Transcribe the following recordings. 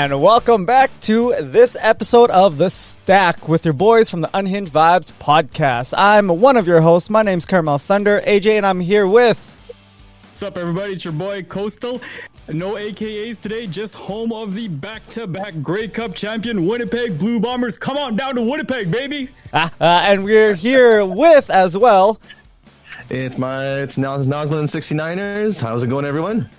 And welcome back to this episode of The Stack with your boys from the Unhinged Vibes Podcast. I'm one of your hosts. My name's Caramel Thunder, AJ, and I'm here with... What's up, everybody? It's your boy, Coastal. No AKAs today, just home of the back-to-back Grey Cup champion, Winnipeg Blue Bombers. Come on down to Winnipeg, baby! And we're here with, as well... It's Noslen 69ers. How's it going, everyone?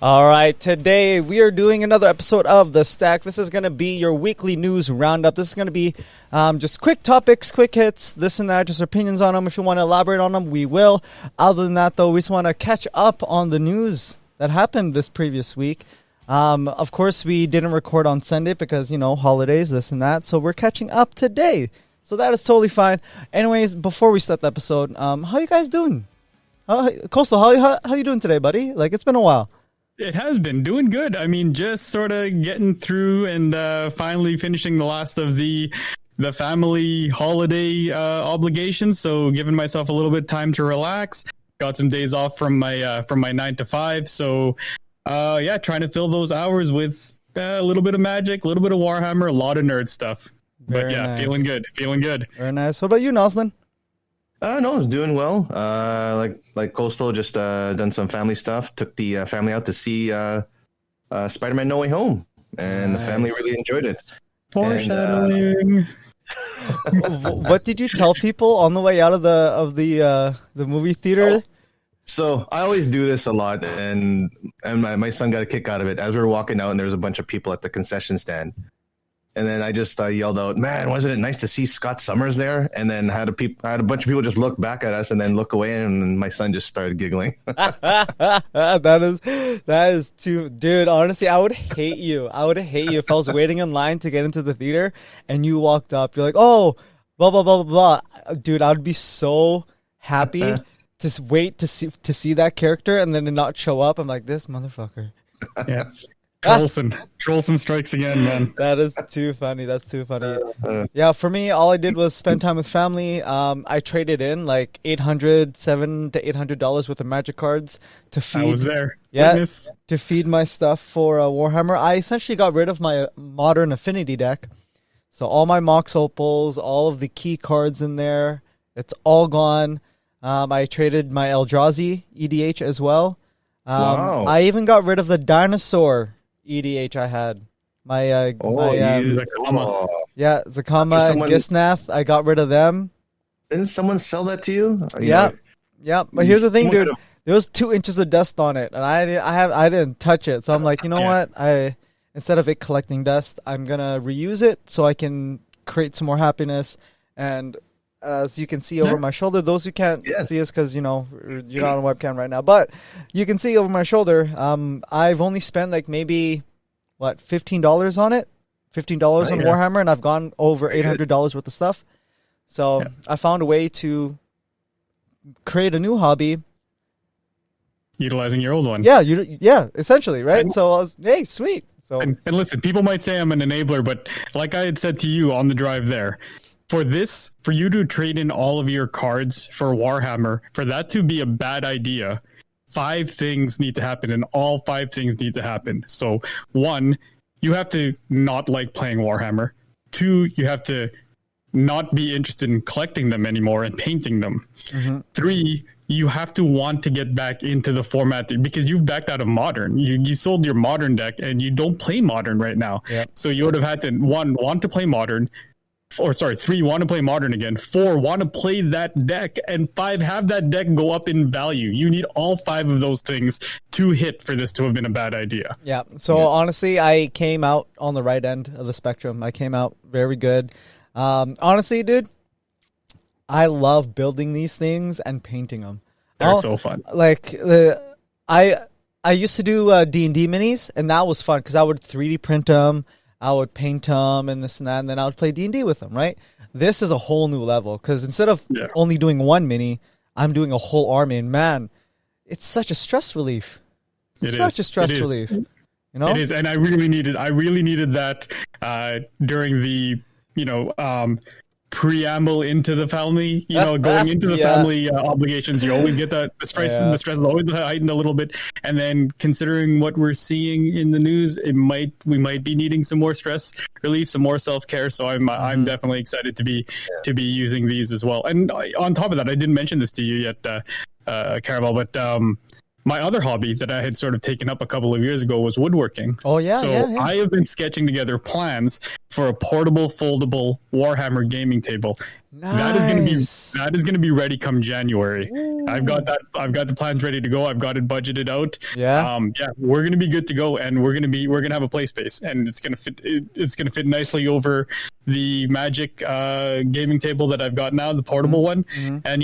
All right, today we are doing another episode of The Stack. This is going to be your weekly news roundup. This is going to be just quick topics, quick hits, this and that, just opinions on them. If you want to elaborate on them, we will. Other than that, though, we just want to catch up on the news that happened this previous week. Of course, we didn't record on Sunday because, you know, holidays, this and that. So we're catching up today. So that is totally fine. Anyways, before we start the episode, how you guys doing? Coastal, how you doing today, buddy? Like, it's been a while. It has been doing good. I mean, just sort of getting through and finally finishing the last of the family holiday obligations. So giving myself a little bit of time to relax. Got some days off from my 9 to 5. So trying to fill those hours with a little bit of Magic, a little bit of Warhammer, a lot of nerd stuff. Very nice. Feeling good. Very nice. What about you, Noslen? No, I was doing well. Like Coastal, just done some family stuff. Took the family out to see Spider-Man: No Way Home, and nice. The family really enjoyed it. Foreshadowing. What did you tell people on the way out of the movie theater? So I always do this a lot, and my son got a kick out of it. As we were walking out, and there was a bunch of people at the concession stand. And then I just yelled out, "Man, wasn't it nice to see Scott Summers there?" And then had a bunch of people just look back at us and then look away, and my son just started giggling. That is too, dude. Honestly, I would hate you. If I was waiting in line to get into the theater and you walked up. You're like, "Oh, blah blah blah blah blah." Dude, I would be so happy to wait to see that character and then to not show up. I'm like, this motherfucker. Yeah. Trollson strikes again, man. That is too funny. That's too funny. Yeah, for me, all I did was spend time with family. I traded in like $700 to $800 worth of Magic cards to feed. I was there. Yeah, Witness. to feed my stuff for Warhammer. I essentially got rid of my Modern Affinity deck. So all my Mox Opals, all of the key cards in there, it's all gone. I traded my Eldrazi EDH as well. Wow. I even got rid of the dinosaur EDH I had. Zakama. Yeah, Zakama and Gisnath. I got rid of them. Didn't someone sell that to you? Yeah. But here's the thing, dude. There was 2 inches of dust on it, and I didn't touch it. So I'm like, you know what? Instead of it collecting dust, I'm gonna reuse it so I can create some more happiness. And as you can see over my shoulder, those who can't see us because, you know, you're not on webcam right now, but you can see over my shoulder, I've only spent like maybe, $15 on it? $15 on Warhammer, and I've gone over $800 worth of stuff. So I found a way to create a new hobby. Utilizing your old one. Yeah, essentially, right? So I was, hey, sweet. So and listen, people might say I'm an enabler, but like I had said to you on the drive there, for you to trade in all of your cards for Warhammer, for that to be a bad idea, 5 things need to happen, and all 5 things need to happen. So 1, you have to not like playing Warhammer. 2, you have to not be interested in collecting them anymore and painting them. Mm-hmm. 3, you have to want to get back into the format because you've backed out of Modern. You sold your Modern deck and you don't play Modern right now. Yep. So you would have had to, 1, want to play Modern, 3, want to play Modern again, 4, want to play that deck, and 5, have that deck go up in value. You need all 5 of those things to hit for this to have been a bad idea. Yeah, so honestly, I came out on the right end of the spectrum. I came out very good. Honestly, dude, I love building these things and painting them. They're so fun. Like, I used to do D&D minis, and that was fun because I would 3D print them. I would paint them and this and that, and then I would play D&D with them, right? This is a whole new level because instead of only doing one mini, I'm doing a whole army. And man, it's such a stress relief. Such a stress relief. You know? It is, and I really needed that during the preamble into the family, going into the family obligations, you always get the stress. The stress is always heightened a little bit, and then considering what we're seeing in the news, we might be needing some more stress relief, some more self-care. So I'm definitely excited to be using these as well. And on top of that, I didn't mention this to you yet, Caravel, but my other hobby that I had sort of taken up a couple of years ago was woodworking. Oh yeah. So I have been sketching together plans for a portable, foldable Warhammer gaming table. Nice. That is gonna be ready come January. Ooh. I've got the plans ready to go. I've got it budgeted out. Yeah. We're gonna be good to go, and we're gonna have a play space, and it's gonna fit nicely over the Magic gaming table that I've got now, the portable one. And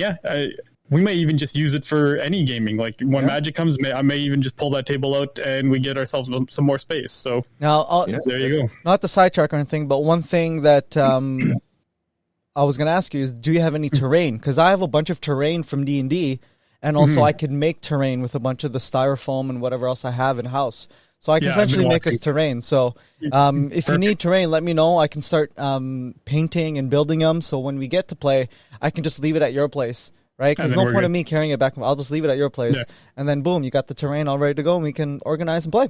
we may even just use it for any gaming. Like when Magic comes, I may even just pull that table out and we get ourselves some more space. So now, there you go. Not the sidetrack or anything, but one thing that I was going to ask you is, do you have any terrain? Because I have a bunch of terrain from D&D, and also I could make terrain with a bunch of the styrofoam and whatever else I have in house. So I can essentially make us terrain. So if you need terrain, let me know. I can start painting and building them. So when we get to play, I can just leave it at your place. Right, because there's no point of me carrying it back. I'll just leave it at your place, and then boom, you got the terrain all ready to go, and we can organize and play.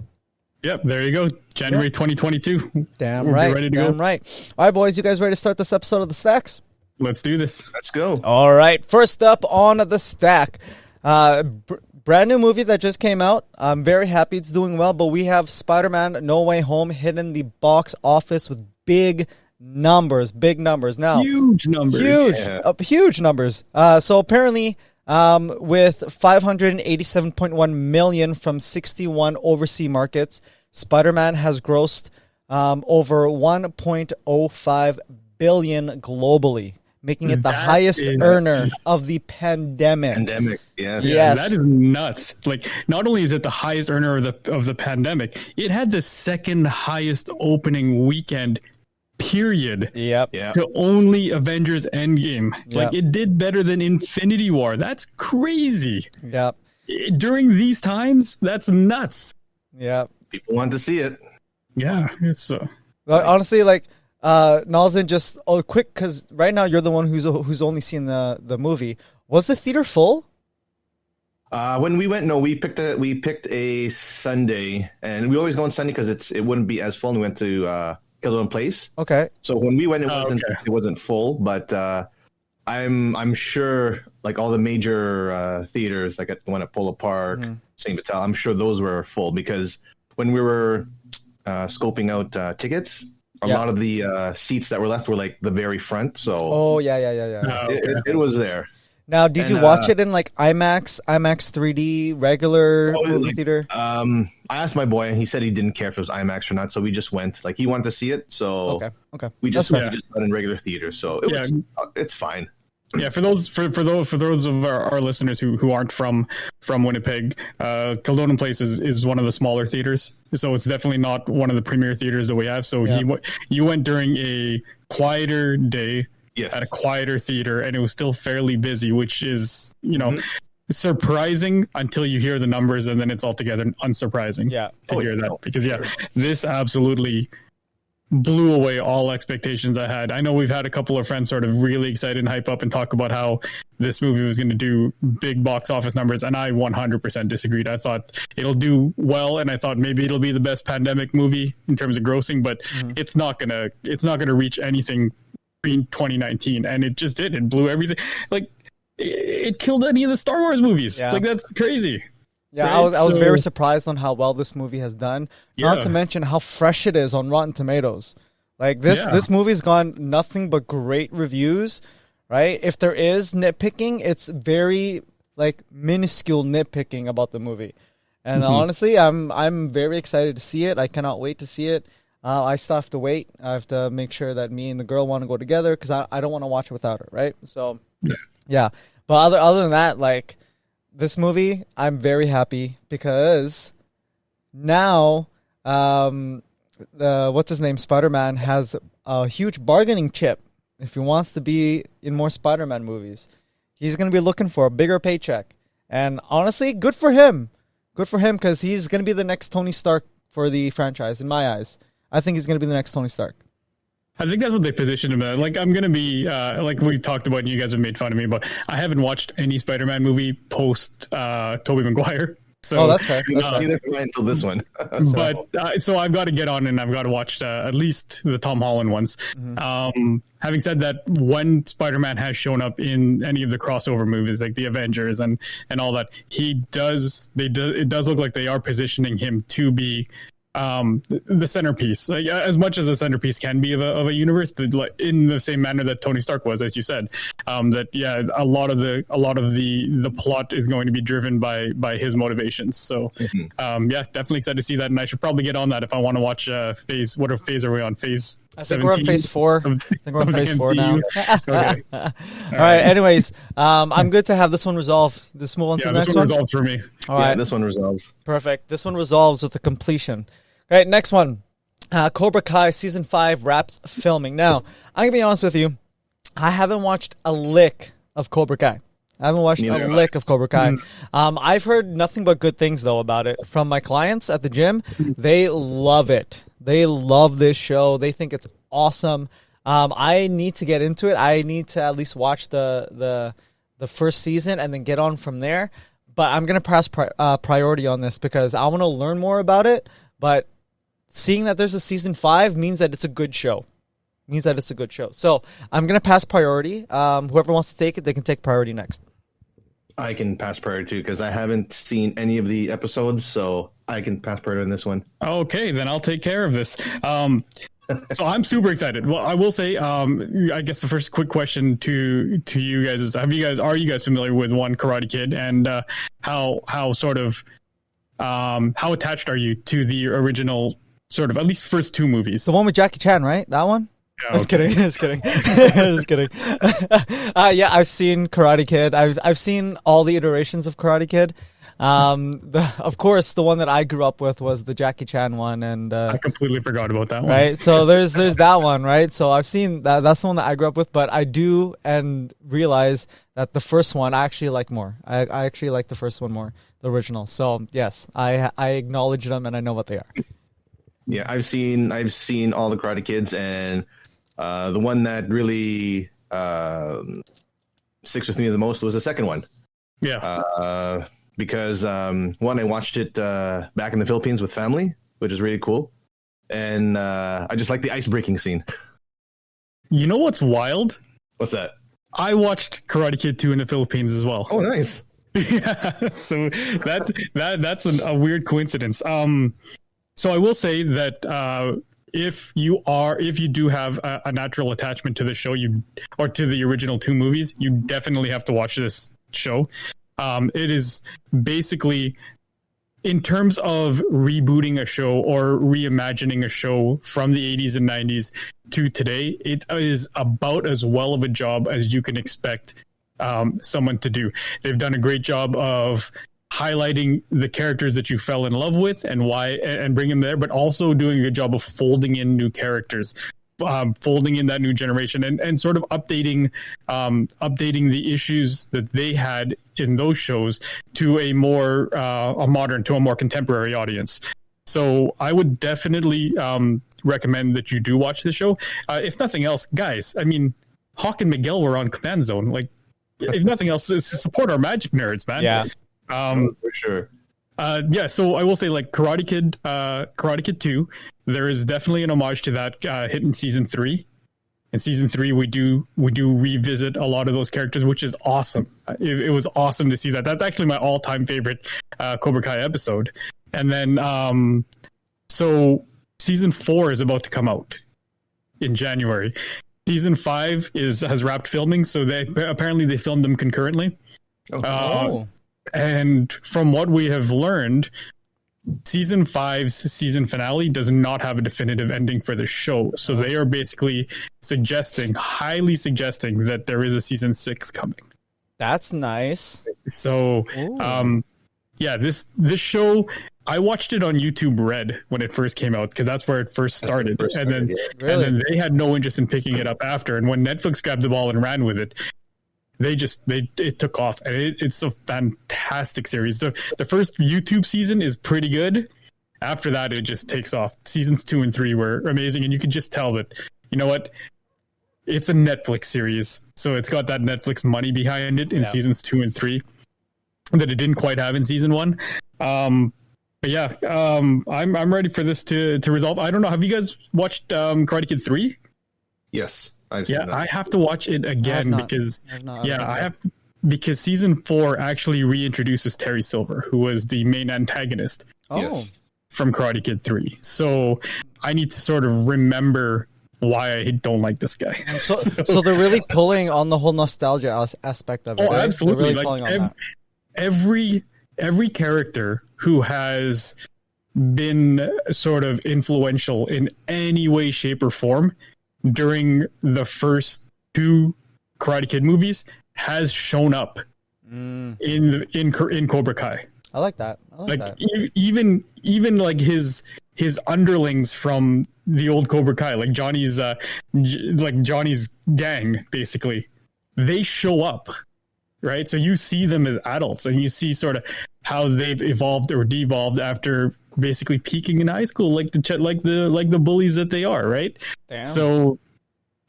Yep, there you go. January 2022. Damn right. Ready to go. Right. All right, boys, you guys ready to start this episode of The Stacks? Let's do this. Let's go. All right, first up on the stack, brand new movie that just came out. I'm very happy it's doing well, but we have Spider-Man No Way Home hitting the box office with big numbers now. Huge numbers. Huge numbers. So apparently, with 587.1 million from 61 overseas markets, Spider-Man has grossed over 1.05 billion globally, making it the highest earner of the pandemic. Yes. Yeah, that is nuts. Like, not only is it the highest earner of the pandemic, it had the second highest opening weekend period. To only Avengers Endgame. Like, it did better than Infinity War. That's crazy. During these times, that's nuts. People want to see it. Yeah. It's honestly, like, Noslen, just quick, because right now you're the one who's only seen the movie. Was the theater full? When we went, no, we picked a Sunday, and we always go on Sunday because it wouldn't be as full. And we went to Kildown Place. Okay. So when we went, it wasn't full, but I'm sure like all the major theaters, like the one at Polo Park, St. Vital, I'm sure those were full because when we were scoping out tickets, a lot of the seats that were left were like the very front. So it was there. Now, did you watch it in like IMAX 3D, regular movie theater? I asked my boy, and he said he didn't care if it was IMAX or not, so we just went. Like, he wanted to see it, so okay. We just went in regular theater, so it's fine. Yeah, for those of our listeners who aren't from Winnipeg, Kildonan Place is one of the smaller theaters, so it's definitely not one of the premier theaters that we have. So you went during a quieter day. Yes. At a quieter theater, and it was still fairly busy, which is, surprising until you hear the numbers, and then it's altogether unsurprising to hear that. Because, this absolutely blew away all expectations I had. I know we've had a couple of friends sort of really excited and hype up and talk about how this movie was going to do big box office numbers, and I 100% disagreed. I thought it'll do well, and I thought maybe it'll be the best pandemic movie in terms of grossing, but it's not gonna reach anything 2019, and it just did. It blew everything. Like, it killed any of the Star Wars movies. Like, that's crazy. Right? I was very surprised on how well this movie has done. Not to mention how fresh it is on Rotten Tomatoes. Like, this movie's gone nothing but great reviews, right? If there is nitpicking, it's very like minuscule nitpicking about the movie. And honestly, I'm very excited to see it. I cannot wait to see it. I still have to wait. I have to make sure that me and the girl want to go together because I don't want to watch it without her, right? So, yeah. But other than that, like, this movie, I'm very happy because now, what's his name, Spider-Man has a huge bargaining chip if he wants to be in more Spider-Man movies. He's going to be looking for a bigger paycheck. And honestly, good for him. Good for him because he's going to be the next Tony Stark for the franchise, in my eyes. I think he's going to be the next Tony Stark. I think that's what they positioned him as. Like, I'm gonna be like we talked about, and you guys have made fun of me, but I haven't watched any Spider-Man movie post Tobey Maguire. So, that's fair. That's fair. Neither until this one. So I've got to get on and I've got to watch at least the Tom Holland ones. Mm-hmm. Having said that, when Spider-Man has shown up in any of the crossover movies, like the Avengers and all that, it does look like they are positioning him to be the centerpiece, like, as much as a centerpiece can be of a universe, in the same manner that Tony Stark was, as you said. A lot of the plot is going to be driven by his motivations. So definitely excited to see that, and I should probably get on that if I want to watch phase. What phase are we on? Phase I think we're on phase 4. I think we're on phase 4 now. Okay. All right. Anyways, I'm good to have this one resolved. Let's move on to the next one. This one resolves for me. All right. This one resolves. Perfect. This one resolves with the completion. All right, next one. Cobra Kai Season 5 wraps filming. Now, I'm going to be honest with you. I haven't watched a lick of Cobra Kai. Of Cobra Kai. I've heard nothing but good things, though, about it. From my clients at the gym, they love it. They love this show. They think it's awesome. I need to get into it. I need to at least watch the first season and then get on from there. But I'm going to press priority on this because I want to learn more about it. But seeing that there's a season 5 means that it's a good show. So I'm going to pass priority. Whoever wants to take it, they can take priority next. I can pass priority too because I haven't seen any of the episodes, so I can pass priority on this one. Okay, then I'll take care of this. So I'm super excited. Well, I will say, I guess the first quick question to you guys is: are you guys familiar with Karate Kid, and how attached are you to the original, sort of, at least first 2 movies? The one with Jackie Chan, right? That one? Yeah, Just kidding. Just kidding. Yeah, I've seen Karate Kid. I've seen all the iterations of Karate Kid. Of course, the one that I grew up with was the Jackie Chan one, and I completely forgot about that one. Right, so there's that one, right? So I've seen that. That's the one that I grew up with, but I do and realize that the first one I actually like more. I actually like the first one more, the original. So yes, I acknowledge them and I know what they are. Yeah, I've seen all the Karate Kids, and the one that really sticks with me the most was the second one. Yeah. Because one, I watched it back in the Philippines with family, which is really cool, and I just like the ice breaking scene. You know what's wild? What's that? I watched Karate Kid 2 in the Philippines as well. Oh, nice. Yeah, so that's a weird coincidence. So I will say that if you do have a natural attachment to the show, or to the original 2 movies, you definitely have to watch this show. It is basically, in terms of rebooting a show or reimagining a show from the 80s and 90s to today, it is about as well of a job as you can expect someone to do. They've done a great job of highlighting the characters that you fell in love with and why, and bring them there, but also doing a good job of folding in new characters. Folding in that new generation and sort of updating the issues that they had in those shows to a more a more contemporary audience. So I would definitely recommend that you do watch the show. If nothing else, guys, I mean, Hawk and Miguel were on Command Zone. Like, if nothing else, support our magic nerds, man. Yeah. For sure. So I will say, like, Karate Kid 2, there is definitely an homage to that hit in season 3. In season 3, we do revisit a lot of those characters, which is awesome. It was awesome to see that. That's actually my all-time favorite Cobra Kai episode. And then, so season 4 is about to come out in January. Season 5 has wrapped filming, so they filmed them concurrently. And from what we have learned, season 5's season finale does not have a definitive ending for the show. So they are basically highly suggesting that there is a season 6 coming. That's nice. So, this show, I watched it on YouTube Red when it first came out, because that's where it first started. And then they had no interest in picking it up after. And when Netflix grabbed the ball and ran with it, it took off, and it's a fantastic series. The first YouTube season is pretty good. After that, it just takes off. Seasons 2 and 3 were amazing, and you could just tell that you know what? It's a Netflix series, so it's got that Netflix money behind it in seasons 2 and 3 that it didn't quite have in season 1. But yeah, I'm ready for this to resolve. I don't know. Have you guys watched Karate Kid 3? Yes, I've seen that. I have to watch it again because because season 4 actually reintroduces Terry Silver, who was the main antagonist from Karate Kid 3. So I need to sort of remember why I don't like this guy. So they're really pulling on the whole nostalgia aspect of it. Oh, right? absolutely! They're really Like every character who has been sort of influential in any way, shape, or form during the first 2 Karate Kid movies has shown up in Cobra Kai. I like that. Even like his underlings from the old Cobra Kai, like Johnny's gang, basically, they show up, right? So you see them as adults, and you see sort of how they've evolved or devolved after basically peaking in high school, like the bullies that they are, right? Damn. So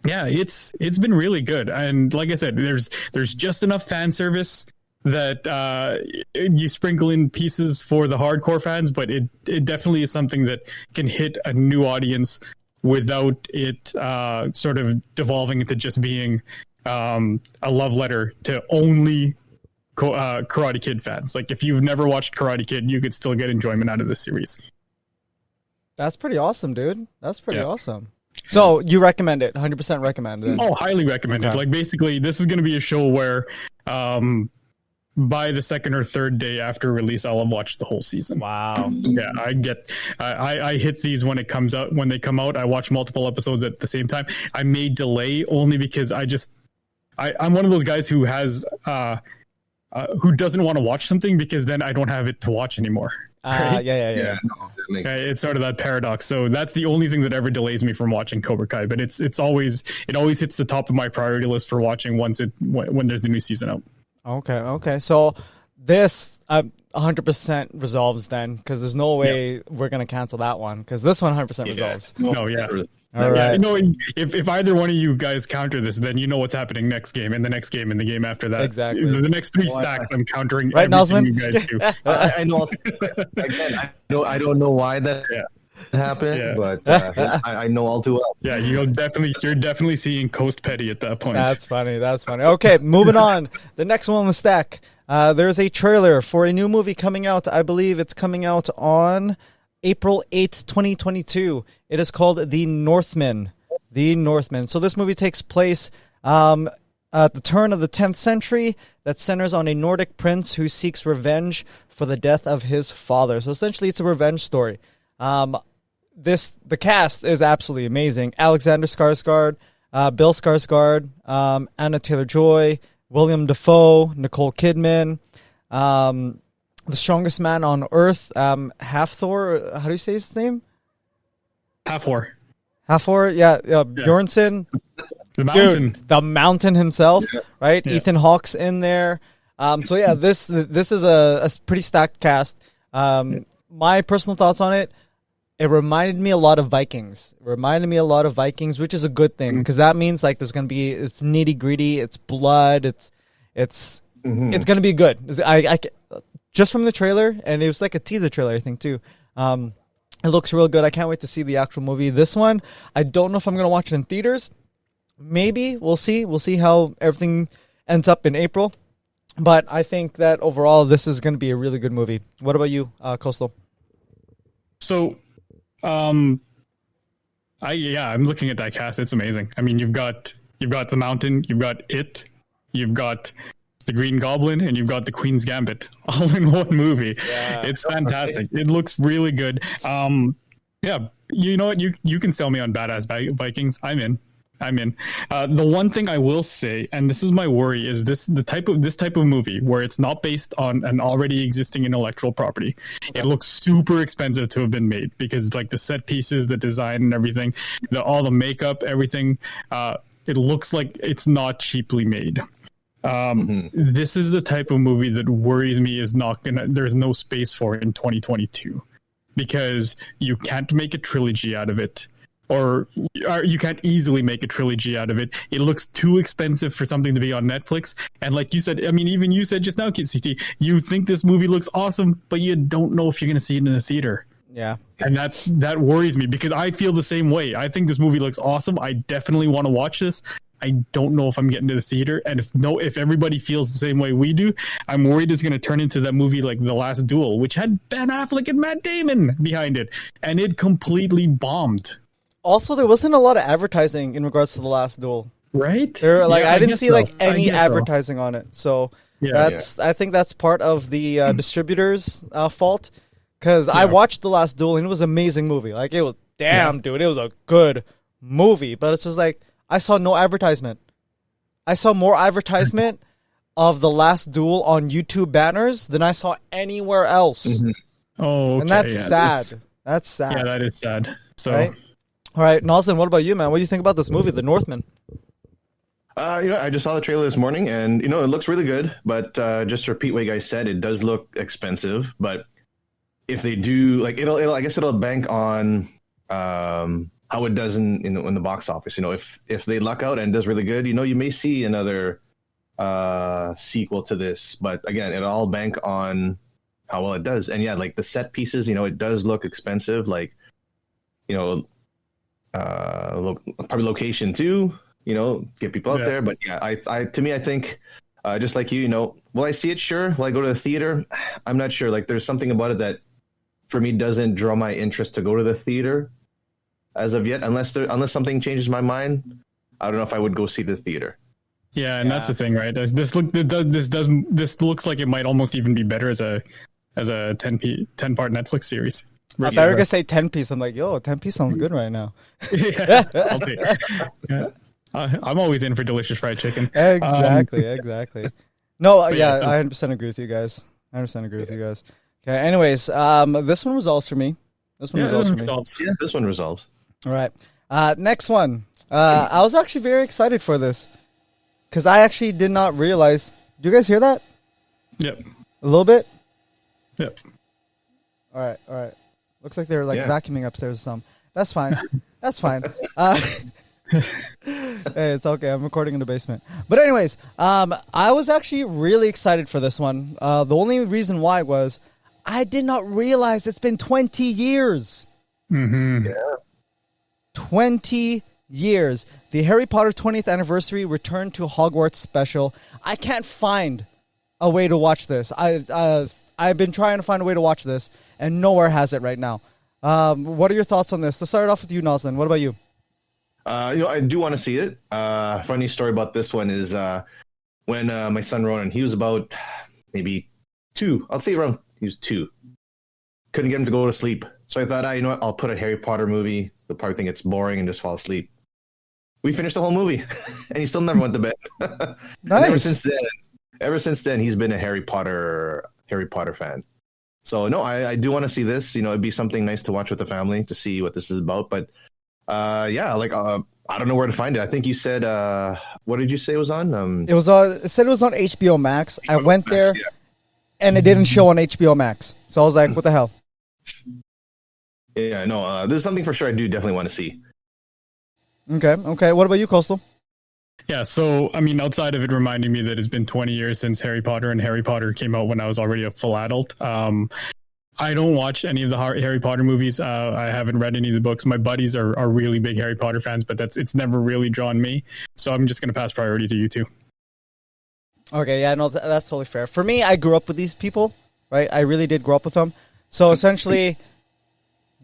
yeah, it's been really good, and like I said, there's just enough fan service that you sprinkle in pieces for the hardcore fans, but it definitely is something that can hit a new audience without it sort of devolving into just being a love letter to only Karate Kid fans. Like, if you've never watched Karate Kid, you could still get enjoyment out of this series. That's pretty awesome, dude. That's pretty awesome. So you recommend it? 100% recommend it? Oh, highly recommend it. Like, basically, this is going to be a show where by the second or third day after release, I'll have watched the whole season. Wow. Yeah, I hit these when it comes out. When they come out, I watch multiple episodes at the same time. I may delay only because I'm one of those guys who has who doesn't want to watch something because then I don't have it to watch anymore. Right? Yeah. It's sort of that paradox. So that's the only thing that ever delays me from watching Cobra Kai. But it always hits the top of my priority list for watching when there's a new season out. Okay. So this 100% resolves then, because there's no way we're gonna cancel that one, because this one 100% resolves. No, yeah. All right. No, if either one of you guys counter this, then you know what's happening next game, and the next game, and the game after that. Exactly. The next 3 stacks, I'm countering right, everything Noslen? you guys do. I know. Again, I don't know why that happened, but I know all too well. Yeah, you're definitely seeing Coast Petty at that point. That's funny. Okay, moving on. The next one on the stack. There's a trailer for a new movie coming out. I believe it's coming out on April 8th, 2022. It is called The Northmen. So this movie takes place at the turn of the 10th century, that centers on a Nordic prince who seeks revenge for the death of his father. So essentially, it's a revenge story. The cast is absolutely amazing. Alexander Skarsgård, Bill Skarsgård, Anna Taylor-Joy, William Dafoe, Nicole Kidman, the strongest man on earth, Hafthor. How do you say his name? Hathor, yeah. Bjornsson. The Mountain. Dude, the Mountain himself, right? Yeah. Ethan Hawke's in there. So yeah, this is a pretty stacked cast. My personal thoughts on it. It reminded me a lot of Vikings. Which is a good thing, because that means like there's gonna be, it's nitty gritty, it's blood, it's gonna be good. I just from the trailer, and it was like a teaser trailer, I think too. It looks real good. I can't wait to see the actual movie. This one, I don't know if I'm gonna watch it in theaters. Maybe we'll see. We'll see how everything ends up in April. But I think that overall, this is gonna be a really good movie. What about you, Coastal? So. I'm looking at that cast. It's amazing. I mean, you've got the Mountain, you've got you've got the Green Goblin, and you've got the Queen's Gambit all in one movie. Yeah, it's fantastic. It looks really good. You know what? You can sell me on Badass Vikings. I'm in. The one thing I will say, and this is my worry, is this type of movie where it's not based on an already existing intellectual property. It looks super expensive to have been made, because like the set pieces, the design and everything, all the makeup, everything, it looks like it's not cheaply made. This is the type of movie that worries me there's no space for it in 2022, because you can't make a trilogy out of it. or you can't easily make a trilogy out of it. It looks too expensive for something to be on Netflix. And like you said, I mean, even you said just now, KCT, you think this movie looks awesome, but you don't know if you're going to see it in the theater. Yeah. And that worries me because I feel the same way. I think this movie looks awesome. I definitely want to watch this. I don't know if I'm getting to the theater. And if everybody feels the same way we do, I'm worried it's going to turn into that movie like The Last Duel, which had Ben Affleck and Matt Damon behind it. And it completely bombed. Also, there wasn't a lot of advertising in regards to The Last Duel. Right? I didn't see any advertising on it. So Yeah. I think that's part of the distributor's fault. Because I watched The Last Duel and it was an amazing movie. Like, it was, dude, it was a good movie. But it's just like, I saw no advertisement. I saw more advertisement of The Last Duel on YouTube banners than I saw anywhere else. Mm-hmm. Oh, okay. And that's sad. That's sad. Yeah, that is sad. So, right? All right, Noslen, what about you, man? What do you think about this movie, The Northman? I just saw the trailer this morning, and it looks really good. But just to repeat what you guys said, it does look expensive. But if they do, like, I guess it'll bank on how it does in the box office. If they luck out and it does really good, you may see another sequel to this. But again, it'll all bank on how well it does. And yeah, like the set pieces, it does look expensive. Like, probably location too. Get people out there. But yeah, I think just like you, will I see it? Sure. Will I go to the theater? I'm not sure. Like, there's something about it that for me doesn't draw my interest to go to the theater as of yet, unless something changes my mind. I don't know if I would go see the theater. Yeah, and that's the thing, right? This looks like it might almost even be better as a 10-part Netflix series. I thought you were gonna say 10-piece. I'm like, 10-piece sounds good right now. Yeah, I'll take it. Yeah. I'm always in for delicious fried chicken. Exactly. No, I 100% agree with you guys. Okay, anyways, this one resolves for me. Yeah, this one resolves. All right. Next one. I was actually very excited for this because I actually did not realize. Do you guys hear that? Yep. A little bit? Yep. All right. Looks like they're vacuuming upstairs or something. That's fine. Hey, it's okay. I'm recording in the basement. But anyways, I was actually really excited for this one. The only reason why was I did not realize it's been 20 years. Mm-hmm. Yeah. 20 years. The Harry Potter 20th anniversary Return to Hogwarts special. I can't find a way to watch this. I've been trying to find a way to watch this, and nowhere has it right now. What are your thoughts on this? Let's start off with you, Noslen. What about you? I do want to see it. Funny story about this one is when my son Ronan, he was about maybe 2. I'll say around he was 2. Couldn't get him to go to sleep. So I thought, I'll put a Harry Potter movie. They'll probably think it's boring and just fall asleep. We finished the whole movie, and he still never went to bed. Nice. Ever since then, he's been a Harry Potter fan. So no, I do want to see this. It'd be something nice to watch with the family to see what this is about. But I don't know where to find it. I think you said, what did you say it was on? It said it was on HBO Max. I went there, and it didn't show on HBO Max. So I was like, what the hell? Yeah, no, this is something for sure I do definitely want to see. Okay. What about you, Coastal? Yeah, so, outside of it reminding me that it's been 20 years since Harry Potter, and Harry Potter came out when I was already a full adult, I don't watch any of the Harry Potter movies. I haven't read any of the books. My buddies are really big Harry Potter fans, but it's never really drawn me. So I'm just going to pass priority to you two. Okay, yeah, no, that's totally fair. For me, I grew up with these people, right? I really did grow up with them. So essentially,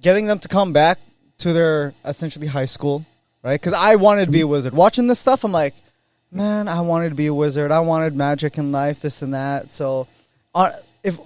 getting them to come back to their essentially high school, right? Because I wanted to be a wizard. Watching this stuff, I'm like, man, I wanted to be a wizard. I wanted magic in life, this and that. So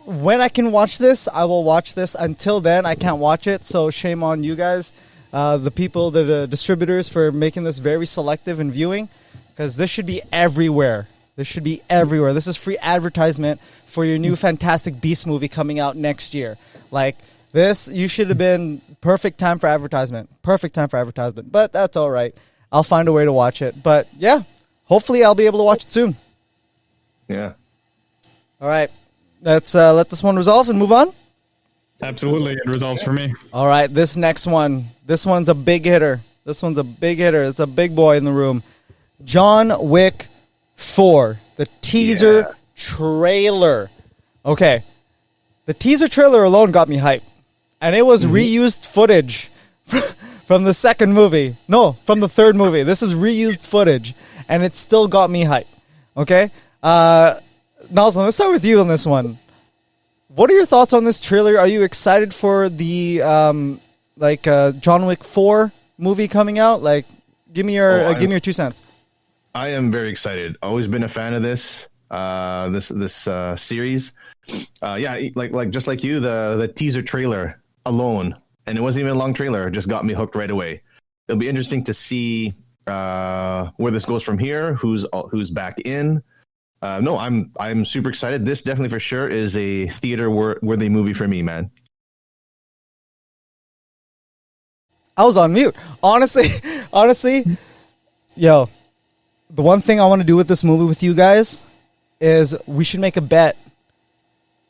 when I can watch this, I will watch this. Until then, I can't watch it. So shame on you guys, the people, the distributors, for making this very selective in viewing, because this should be everywhere. This is free advertisement for your new Fantastic Beasts movie coming out next year. Like, this, you should have been perfect time for advertisement. But that's all right. I'll find a way to watch it. But yeah, hopefully I'll be able to watch it soon. Yeah. All right. Let's let this one resolve and move on. Absolutely, it resolves for me. All right, this next one. This one's a big hitter. It's a big boy in the room. John Wick 4, the teaser trailer. Okay, the teaser trailer alone got me hyped, and it was reused footage from the second movie. No, from the third movie. This is reused footage, and it still got me hyped. Okay, Noslen, let's start with you on this one. What are your thoughts on this trailer? Are you excited for the John Wick 4 movie coming out? Like, give me your 2 cents. I am very excited. Always been a fan of this series. Like just like you, the teaser trailer alone, and it wasn't even a long trailer, just got me hooked right away. It'll be interesting to see where this goes from here. Who's back in? No, I'm super excited. This definitely for sure is a theater worthy movie for me, man. I was on mute. Honestly, yo, the one thing I want to do with this movie with you guys is we should make a bet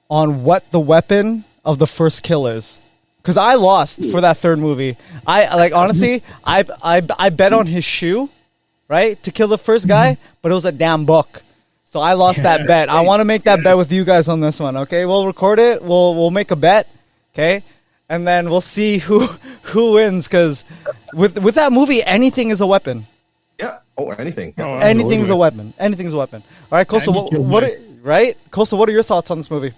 on what the weapon of the first kill is. Because I lost for that third movie. I bet on his shoe, right, to kill the first guy, but it was a damn book. So I lost that bet. I want to make that bet with you guys on this one, okay? We'll record it. We'll make a bet, okay? And then we'll see who wins, because with that movie, anything is a weapon. Yeah. Oh, anything. Oh, Anything's a weapon. Anything's a weapon. All right, Kosa, Kosa, what are your thoughts on this movie?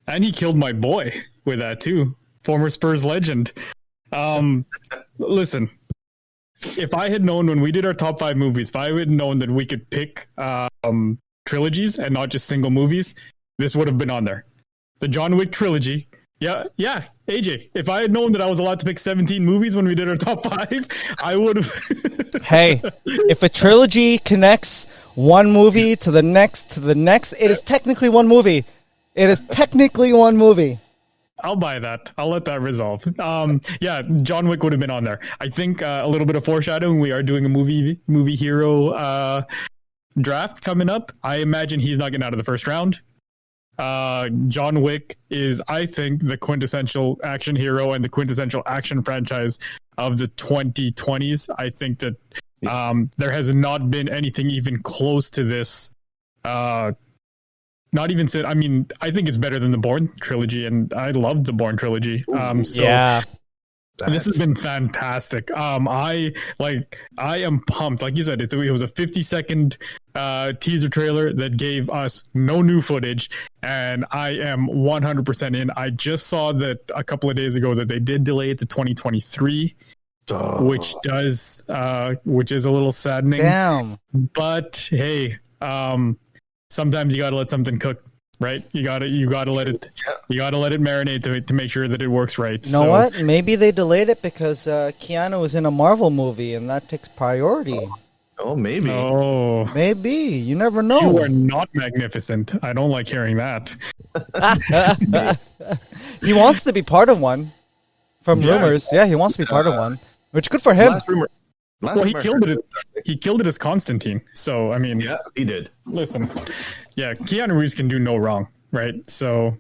And he killed my boy with that too. Former Spurs legend. Listen, if I had known when we did our top 5 movies, if I had known that we could pick trilogies and not just single movies, this would have been on there. The John Wick trilogy. Yeah, AJ, if I had known that I was allowed to pick 17 movies when we did our top 5, I would have. Hey, if a trilogy connects one movie to the next, it is technically one movie. I'll buy that. I'll let that resolve. John Wick would have been on there. I think a little bit of foreshadowing. We are doing a movie hero draft coming up. I imagine he's not getting out of the first round. John Wick is, I think, the quintessential action hero and the quintessential action franchise of the 2020s. I think that there has not been anything even close to this. Not even said. I mean, I think it's better than the Bourne trilogy, and I loved the Bourne trilogy. This has been fantastic. I am pumped. Like you said, it was a 50-second teaser trailer that gave us no new footage, and I am 100% in. I just saw that a couple of days ago that they did delay it to 2023, which is a little saddening. Damn. But hey, sometimes you gotta let something cook. Right, you gotta let it marinate to make sure that it works right. You know what? Maybe they delayed it because Keanu was in a Marvel movie, and that takes priority. Oh, maybe. Oh, maybe. You never know. You are not magnificent. I don't like hearing that. He wants to be part of one. From rumors, he wants to be part of one, which good for him. He killed it. He killed it as Constantine. So I mean, yeah, he did. Listen, Keanu Reeves can do no wrong, right? So,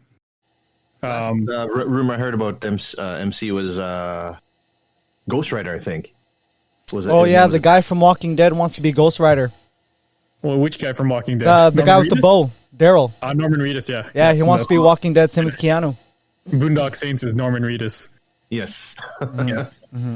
rumor I heard about MC was Ghost Rider, I think. The guy from Walking Dead wants to be Ghost Rider. Well, which guy from Walking Dead? The guy with the bow, Daryl. Norman Reedus, yeah. Yeah, he wants to be Walking Dead. Same with Keanu. Boondock Saints is Norman Reedus. Yes. Yeah. Mm-hmm.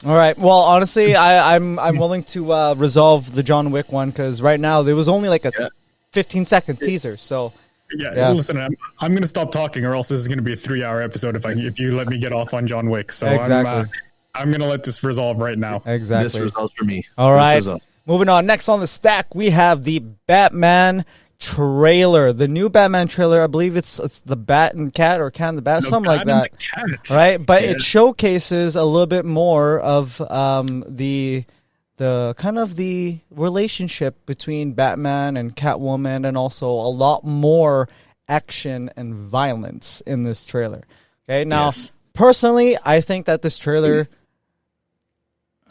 All right. Well, honestly, I'm willing to resolve the John Wick one, because right now there was only like a 15-second teaser. So listen, I'm going to stop talking, or else this is going to be a 3-hour episode if you let me get off on John Wick. So exactly. I'm going to let this resolve right now. Exactly. This resolves for me. All right. Moving on. Next on the stack, we have the Batman trailer. The new Batman trailer, I believe it's the Bat and Cat, or Cat and the Bat, something like that. Right? But it showcases a little bit more of the kind of the relationship between Batman and Catwoman, and also a lot more action and violence in this trailer. Okay? Now, personally, I think that this trailer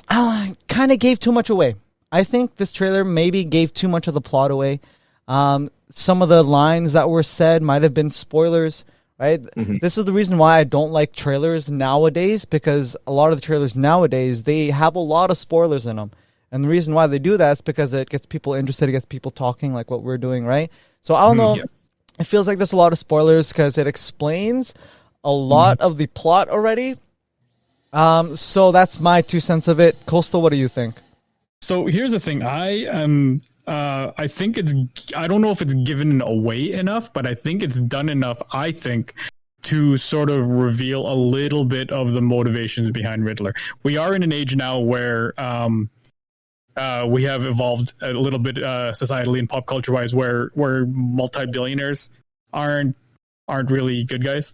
kind of gave too much away. I think this trailer maybe gave too much of the plot away. Some of the lines that were said might have been spoilers, right? This is the reason why I don't like trailers nowadays, because a lot of the trailers nowadays, they have a lot of spoilers in them. And the reason why they do that is because it gets people interested, it gets people talking like what we're doing, right? So I don't know. Yeah. It feels like there's a lot of spoilers because it explains a lot of the plot already. So that's my 2 cents of it. Coastal, what do you think? So here's the thing. I think I don't know if it's given away enough, but I think it's done enough, I think, to sort of reveal a little bit of the motivations behind Riddler. We are in an age now where we have evolved a little bit societally and pop culture wise, where multi-billionaires aren't really good guys.